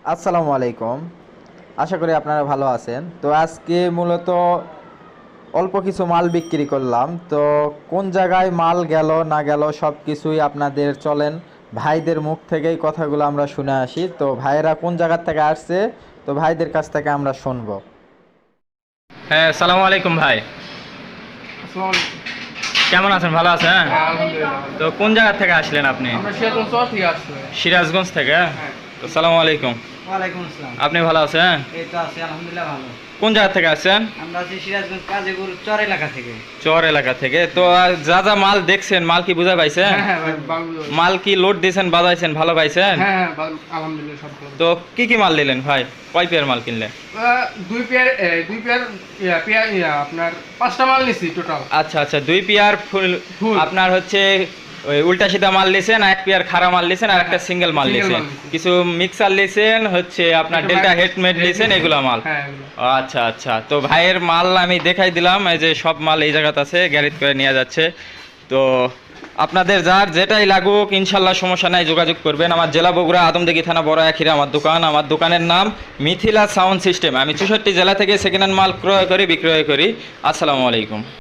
আসসালামু আলাইকুম। আশা করি আপনারা ভালো আছেন। তো আজকে মূলত অল্প কিছু মাল বিক্রি করলাম। তো কোন জায়গায় মাল গেল না গেল সব কিছুই আপনাদের চলেন ভাইদের মুখ থেকেই কথাগুলো আমরা শুনে আসি। তো ভাইয়েরা কোন জায়গার থেকে আসছে, তো ভাইদের কাছ থেকে আমরা শুনবো। হ্যাঁ, সালামু আলাইকুম ভাই। আসসালামু আলাইকুম। কেমন আছেন? ভালো আছেন? হ্যাঁ, আলহামদুলিল্লাহ ভালো। তো কোন জায়গা থেকে আসলেন আপনি? আমরা সিরাজগঞ্জ শহর থেকে আসছি ভাই। সিরাজগঞ্জ থেকে? হ্যাঁ। তো সালামু আলাইকুম। ওয়ালাইকুম আসসালাম। আপনি ভালো আছেন? এই তো আছি আলহামদুলিল্লাহ ভালো। কোন জায়গা থেকে আসছেন? আমরা আছি সিরাজগঞ্জ কাজীপুর চর এলাকা থেকে। চর এলাকা থেকে। তো যা যা মাল দেখছেন, মাল কি বুঝা পাইছেন? হ্যাঁ ভাই, ভালো বুঝতে পারছি। মাল কি লোড দিয়েছেন, বাজাইছেন, ভালো পাইছেন? হ্যাঁ ভালো, আলহামদুলিল্লাহ সব ভালো। তো কি কি মাল নিলেন ভাই? কয় পেয়ার মাল কিনলেন? দুই পেয়ার আপনার 5টা মাল নিছি টোটাল। আচ্ছা আচ্ছা, 2 পেয়ার ফুল। ফুল। আপনার হচ্ছে ওই উল্টা সিধা মাল লিছেন, আর 1 পেয়ার খাড়া মাল লিছেন, আর একটা সিঙ্গেল মাল Single লিছেন। মাল লিছি। কিছু মিক্সার লিছেন, হচ্ছে আপনার একটা ডেল্টা ভাই- হেডমেড লিছেন, এগুলো মাল। হ্যাঁ এগুলো। ও আচ্ছা আচ্ছা, তো ভাইয়ের মাল আমি দেখাই দিলাম। এই যে সব মাল এই জায়গাতে আছে, গ্যারেজ করে নিয়ে যাচ্ছে। তো আপনাদের যার যেটাই লাগুক ইনশাল্লাহ সমস্যা নাই, যোগাযোগ করবেন। আমার জেলা বগুড়া, আদমদিঘি থানা, বড় আখিরা আমার দোকান। আমার দোকানের নাম মিথিলা সাউন্ড সিস্টেম। আমি 64 জেলা থেকে সেকেন্ড হ্যান্ড মাল ক্রয় করি, বিক্রয় করি। আসসালামু আলাইকুম।